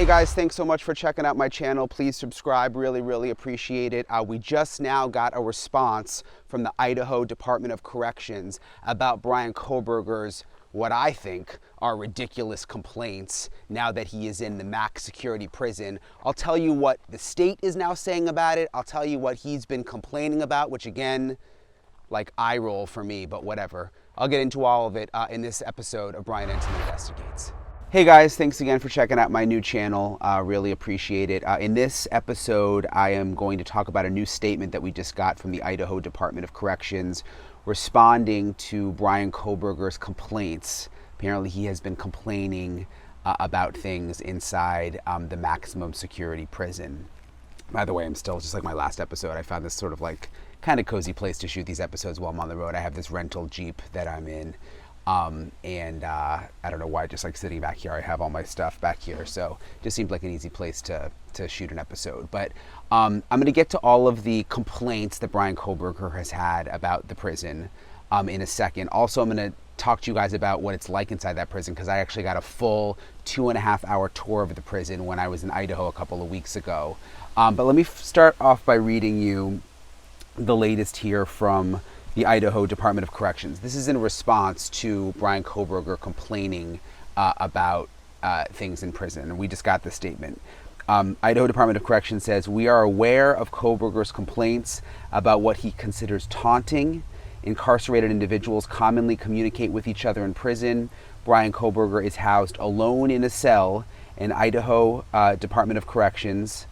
Hey guys, thanks so much for checking out my channel. Please subscribe, really appreciate it. We just now got a response from the Idaho Department of Corrections about Bryan Kohberger's, what I think are ridiculous complaints now that he is in the max security prison. I'll tell you what the state is now saying about it. I'll tell you what he's been complaining about, which again, like eye roll for me, but whatever. I'll get into all of it in this episode of Bryan Investigates. Hey guys, thanks again for checking out my new channel. Really appreciate it. In this episode, I am going to talk about a new statement that we just got from the Idaho Department of Corrections responding to Bryan Kohberger's complaints. Apparently he has been complaining about things inside the maximum security prison. By the way, I'm still, just like my last episode, I found this sort of like kind of cozy place to shoot these episodes while I'm on the road. I have this rental Jeep that I'm in. I don't know why, just like sitting back here, I have all my stuff back here. So it just seemed like an easy place to shoot an episode. But I'm going to get to all of the complaints that Bryan Kohberger has had about the prison in a second. Also, I'm going to talk to you guys about what it's like inside that prison, because I actually got a full 2.5 hour tour of the prison when I was in Idaho a couple of weeks ago. But let me start off by reading you the latest here from the Idaho Department of Corrections. This is in response to Bryan Kohberger complaining about things in prison. And we just got the statement. Idaho Department of Corrections says, "We are aware of Kohberger's complaints about what he considers taunting. Incarcerated individuals commonly communicate with each other in prison. Bryan Kohberger is housed alone in a cell, and Idaho Department of Corrections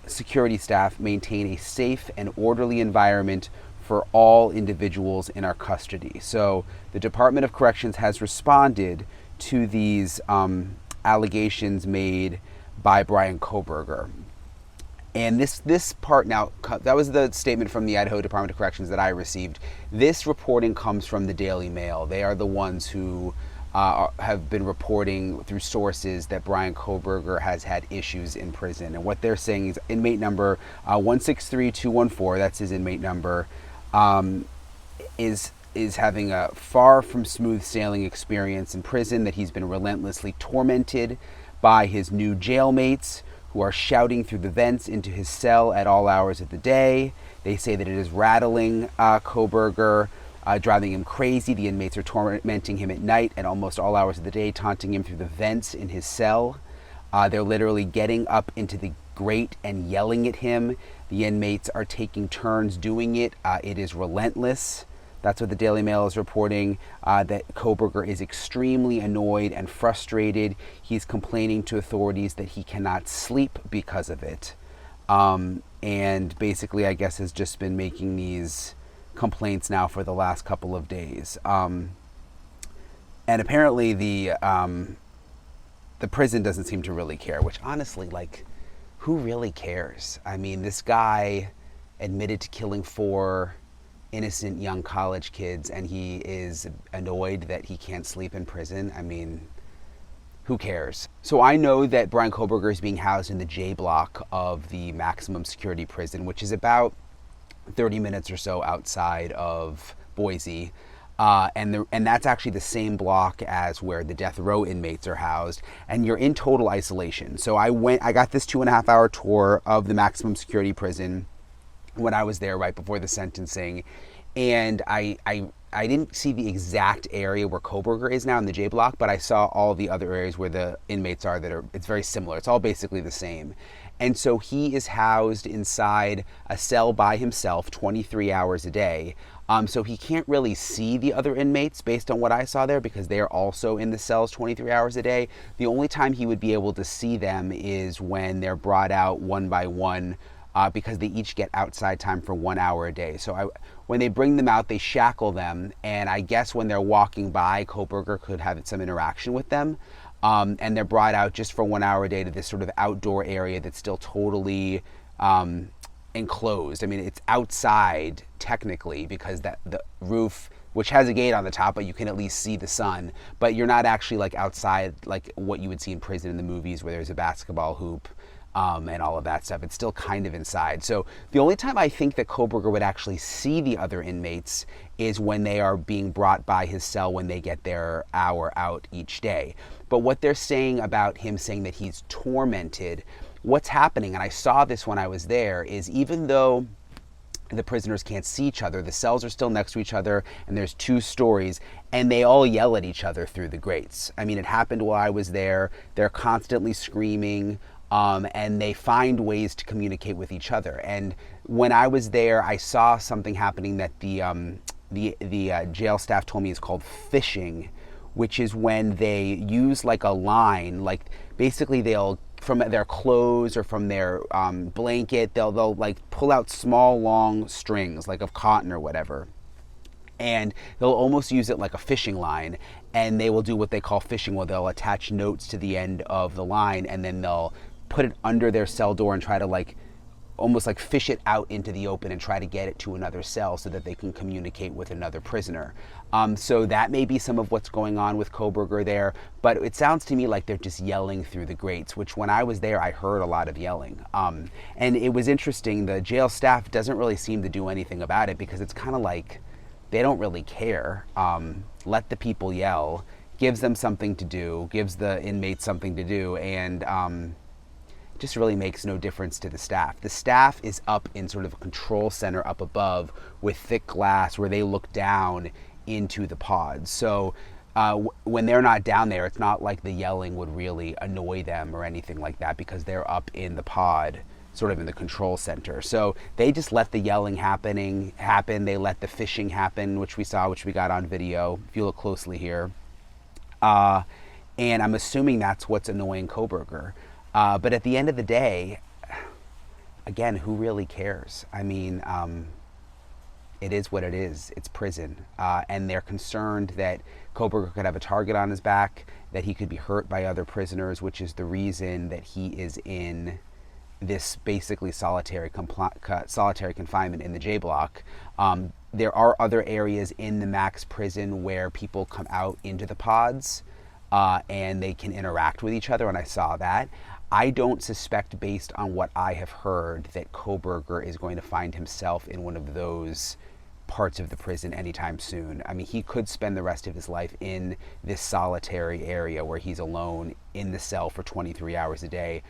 security staff maintain a safe and orderly environment for all individuals in our custody." So the Department of Corrections has responded to these allegations made by Bryan Kohberger. And this part now, that was the statement from the Idaho Department of Corrections that I received. This reporting comes from the Daily Mail. They are the ones who have been reporting through sources that Bryan Kohberger has had issues in prison. And what they're saying is inmate number 163214, that's his inmate number, is having a far from smooth sailing experience in prison, that he's been relentlessly tormented by his new jailmates who are shouting through the vents into his cell at all hours of the day. They say that it is rattling Kohberger, driving him crazy. The inmates are tormenting him at night at almost all hours of the day, taunting him through the vents in his cell. They're literally getting up into the grate and yelling at him. The inmates are taking turns doing it. It is relentless. That's what the Daily Mail is reporting, that Kohberger is extremely annoyed and frustrated. He's complaining to authorities that he cannot sleep because of it. And basically, I guess, has just been making these complaints now for the last couple of days. And apparently the prison doesn't seem to really care, which honestly, like, who really cares? I mean, this guy admitted to killing 4 innocent young college kids, and he is annoyed that he can't sleep in prison. I mean, who cares? So I know that Bryan Kohberger is being housed in the J block of the maximum security prison, which is about 30 minutes or so outside of Boise. And that's actually the same block as where the death row inmates are housed, and you're in total isolation. So I got this 2.5 hour tour of the maximum security prison when I was there right before the sentencing, and I didn't see the exact area where Kohberger is now in the J block, but I saw all the other areas where the inmates are it's very similar. It's all basically the same. And so he is housed inside a cell by himself 23 hours a day. So he can't really see the other inmates based on what I saw there, because they are also in the cells 23 hours a day. The only time he would be able to see them is when they're brought out one by one, because they each get outside time for 1 hour a day. So when they bring them out, they shackle them. And I guess when they're walking by, Kohberger could have some interaction with them. And they're brought out just for 1 hour a day to this sort of outdoor area that's still totally enclosed. I mean, it's outside technically, because the roof, which has a gate on the top, but you can at least see the sun. But you're not actually like outside like what you would see in prison in the movies, where there's a basketball hoop and all of that stuff. It's still kind of inside. So the only time I think that Kohberger would actually see the other inmates is when they are being brought by his cell when they get their hour out each day. But what they're saying about him saying that he's tormented, what's happening, and I saw this when I was there, is even though the prisoners can't see each other, the cells are still next to each other, and there's 2 stories, and they all yell at each other through the grates. I mean, it happened while I was there. They're constantly screaming, and they find ways to communicate with each other. And when I was there, I saw something happening that the jail staff told me is called fishing, which is when they use like a line, like basically they'll, from their clothes or from their blanket, they'll like pull out small long strings like of cotton or whatever, and they'll almost use it like a fishing line, and they will do what they call fishing, where they'll attach notes to the end of the line, and then they'll put it under their cell door and try to like almost like fish it out into the open and try to get it to another cell so that they can communicate with another prisoner. So that may be some of what's going on with Kohberger there, but it sounds to me like they're just yelling through the grates, which when I was there, I heard a lot of yelling. And it was interesting, the jail staff doesn't really seem to do anything about it, because it's kind of like they don't really care. Let the people yell, gives them something to do, gives the inmates something to do, and just really makes no difference to the staff. The staff is up in sort of a control center up above with thick glass where they look down into the pods. So when they're not down there, it's not like the yelling would really annoy them or anything like that, because they're up in the pod, sort of in the control center. So they just let the yelling happen. They let the fishing happen, which we saw, which we got on video, if you look closely here. And I'm assuming that's what's annoying Kohberger. But at the end of the day, again, who really cares? I mean, it is what it is. It's prison. And they're concerned that Kohberger could have a target on his back, that he could be hurt by other prisoners, which is the reason that he is in this basically solitary confinement in the J block. There are other areas in the max prison where people come out into the pods and they can interact with each other, and I saw that. I don't suspect, based on what I have heard, that Kohberger is going to find himself in one of those parts of the prison anytime soon. I mean, he could spend the rest of his life in this solitary area where he's alone in the cell for 23 hours a day,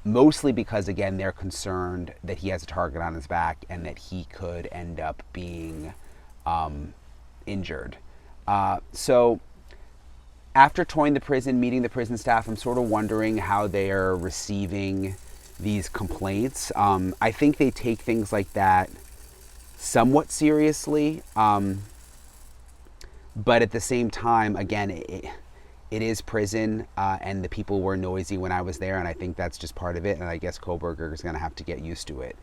mostly because, again, they're concerned that he has a target on his back and that he could end up being injured. So after touring the prison, meeting the prison staff, I'm sort of wondering how they're receiving these complaints. I think they take things like that somewhat seriously, but at the same time, again, it is prison, and the people were noisy when I was there, and I think that's just part of it, and I guess Kohberger is going to have to get used to it.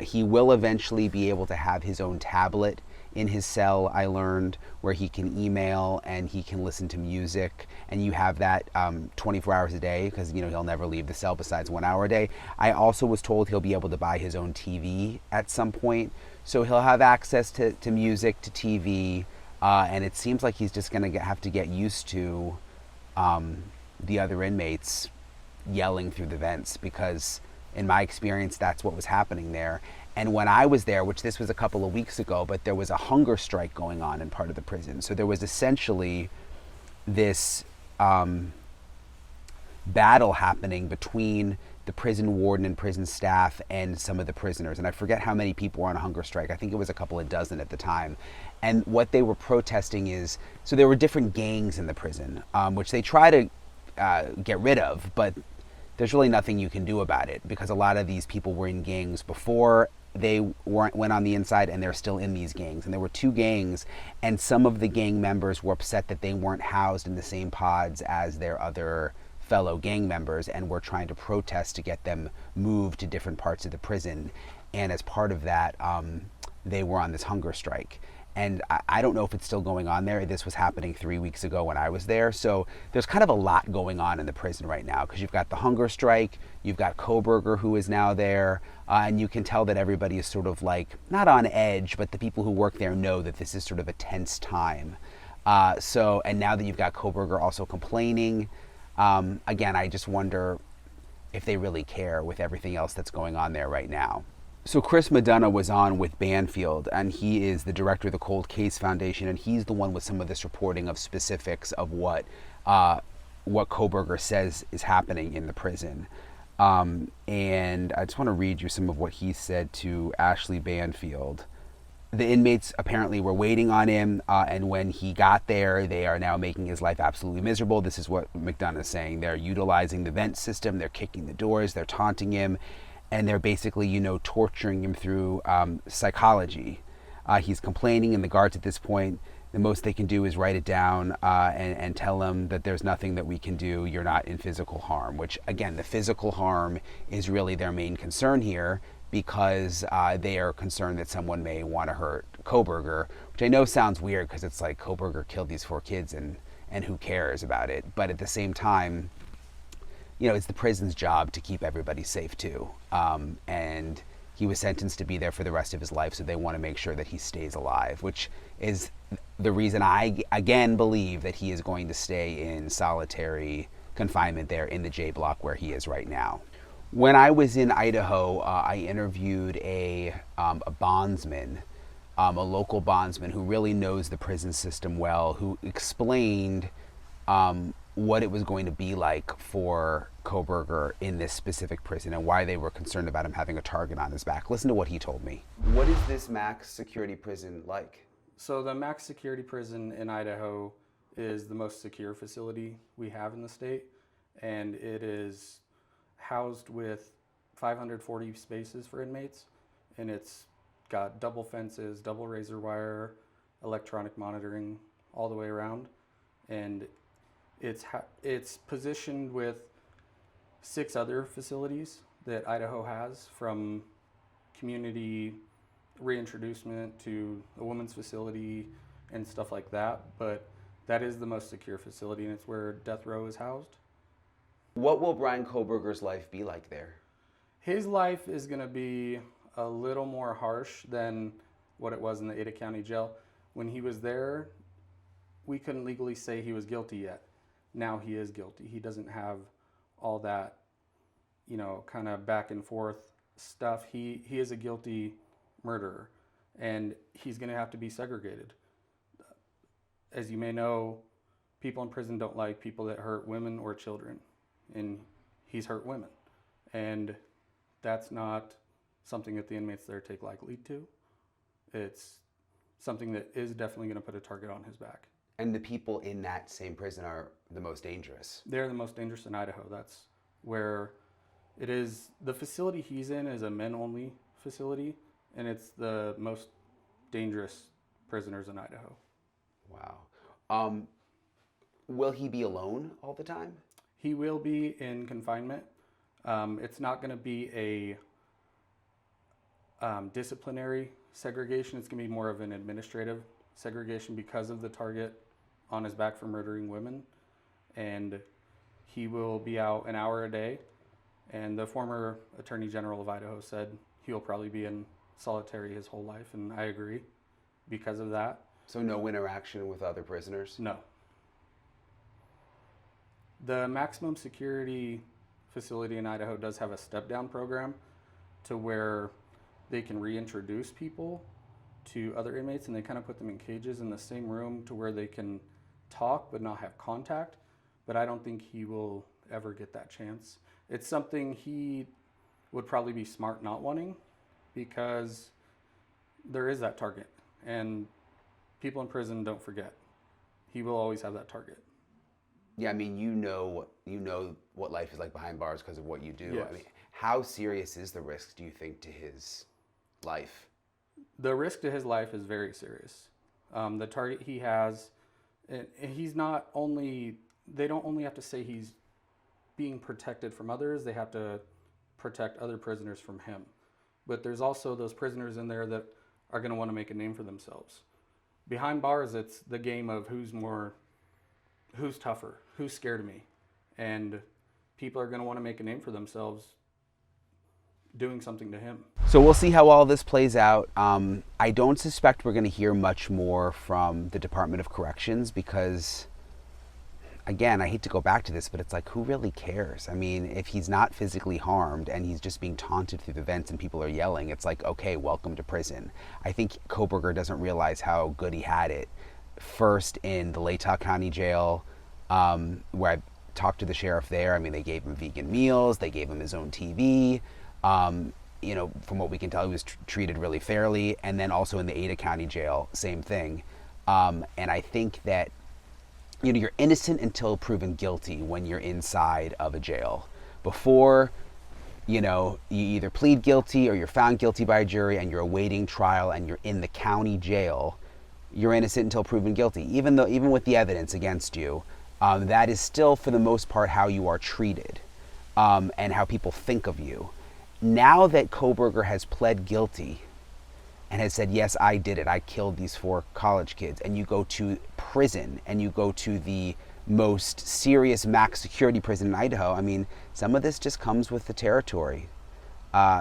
He will eventually be able to have his own tablet in his cell, I learned, where he can email and he can listen to music, and you have that 24 hours a day, because he'll never leave the cell besides 1 hour a day. I also was told he'll be able to buy his own TV at some point, so he'll have access to music, to TV, and it seems like he's just going to have to get used to the other inmates yelling through the vents, because in my experience, that's what was happening there. And when I was there, which this was a couple of weeks ago, but there was a hunger strike going on in part of the prison. So there was essentially this battle happening between the prison warden and prison staff and some of the prisoners. And I forget how many people were on a hunger strike. I think it was a couple of dozen at the time. And what they were protesting is, so there were different gangs in the prison, which they try to get rid of, but there's really nothing you can do about it, because a lot of these people were in gangs before they went on the inside, and they're still in these gangs. And there were 2 gangs, and some of the gang members were upset that they weren't housed in the same pods as their other fellow gang members, and were trying to protest to get them moved to different parts of the prison. And as part of that, they were on this hunger strike. And I don't know if it's still going on there. This was happening 3 weeks ago when I was there. So there's kind of a lot going on in the prison right now, because you've got the hunger strike, you've got Kohberger, who is now there, and you can tell that everybody is sort of like, not on edge, but the people who work there know that this is sort of a tense time. And now that you've got Kohberger also complaining, again, I just wonder, if they really care with everything else that's going on there right now. So Chris Madonna was on with Banfield, and he is the director of the Cold Case Foundation, and he's the one with some of this reporting of specifics of what Kohberger says is happening in the prison. And I just want to read you some of what he said to Ashley Banfield. The inmates apparently were waiting on him, and when he got there, they are now making his life absolutely miserable. This is what McDonough is saying. They're utilizing the vent system, they're kicking the doors, they're taunting him, and they're basically, torturing him through psychology. He's complaining, and the guards at this point, the most they can do is write it down and tell him that there's nothing that we can do. You're not in physical harm, which, again, the physical harm is really their main concern here, because they are concerned that someone may want to hurt Kohberger, which I know sounds weird because it's like Kohberger killed these 4 kids and who cares about it. But at the same time, it's the prison's job to keep everybody safe too. And he was sentenced to be there for the rest of his life, so they want to make sure that he stays alive, which is the reason I, again, believe that he is going to stay in solitary confinement there in the J block where he is right now. When I was in Idaho, I interviewed a bondsman, a local bondsman who really knows the prison system well, who explained what it was going to be like for Kohberger in this specific prison and why they were concerned about him having a target on his back. Listen to what he told me. What is this max security prison like? So the max security prison in Idaho is the most secure facility we have in the state, and it is housed with 540 spaces for inmates, and it's got double fences, double razor wire, electronic monitoring all the way around, and it's positioned with 6 other facilities that Idaho has, from community reintroducement to a women's facility and stuff like that, but that is the most secure facility, and it's where death row is housed. What will Bryan Kohberger's life be like there? His life is going to be a little more harsh than what it was in the Ada County Jail. When he was there, we couldn't legally say he was guilty yet. Now he is guilty. He doesn't have all that, kind of back and forth stuff. He is a guilty murderer, and he's going to have to be segregated. As you may know, people in prison don't like people that hurt women or children, and he's hurt women. And that's not something that the inmates there take lightly to. It's something that is definitely going to put a target on his back. And the people in that same prison are the most dangerous. They're the most dangerous in Idaho. That's where it is. The facility he's in is a men-only facility, and it's the most dangerous prisoners in Idaho. Wow. Will he be alone all the time? He will be in confinement. It's not going to be a disciplinary segregation. It's going to be more of an administrative segregation because of the target on his back for murdering women. And he will be out an hour a day. And the former Attorney General of Idaho said he'll probably be in solitary his whole life, and I agree because of that. So no interaction with other prisoners? No. The maximum security facility in Idaho does have a step-down program to where they can reintroduce people to other inmates, and they kind of put them in cages in the same room to where they can talk but not have contact. But I don't think he will ever get that chance. It's something he would probably be smart not wanting, because there is that target, and people in prison don't forget. He will always have that target. Yeah, I mean, you know what life is like behind bars because of what you do. Yes. I mean, how serious is the risk, do you think, to his life? The risk to his life is very serious. The target he has, and he's not only, they don't only have to say he's being protected from others, they have to protect other prisoners from him. But there's also those prisoners in there that are going to want to make a name for themselves. Behind bars, it's the game of who's tougher, who's scared of me. And people are going to want to make a name for themselves doing something to him. So we'll see how all this plays out. I don't suspect we're going to hear much more from the Department of Corrections, because again, I hate to go back to this, but it's like, who really cares? I mean, if he's not physically harmed and he's just being taunted through the vents and people are yelling, it's like, okay, welcome to prison. I think Kohberger doesn't realize how good he had it. First in the Latah County Jail, where I talked to the sheriff there. I mean, they gave him vegan meals, they gave him his own TV. You know, from what we can tell, he was treated really fairly. And then also in the Ada County Jail, same thing. And I think that, you know, you're innocent until proven guilty when you're inside of a jail. Before, you know, you either plead guilty or you're found guilty by a jury and you're awaiting trial and you're in the county jail, you're innocent until proven guilty. Even with the evidence against you, that is still for the most part how you are treated, and how people think of you. Now that Kohberger has pled guilty and has said, yes, I did it, I killed these 4 college kids, and you go to prison and you go to the most serious max security prison in Idaho, I mean, some of this just comes with the territory.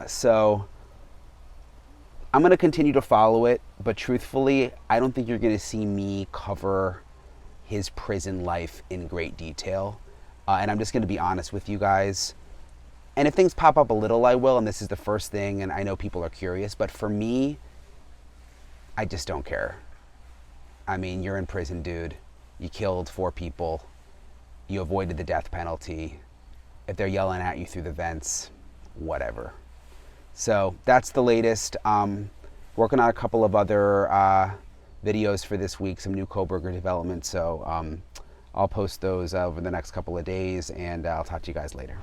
So I'm going to continue to follow it, but truthfully, I don't think you're going to see me cover his prison life in great detail. And I'm just going to be honest with you guys. And if things pop up a little, I will, and this is the first thing, and I know people are curious, but for me, I just don't care. I mean, you're in prison, dude. You killed 4 people. You avoided the death penalty. If they're yelling at you through the vents, whatever. So that's the latest. Working on a couple of other videos for this week, some new Kohberger developments. So I'll post those over the next couple of days, and I'll talk to you guys later.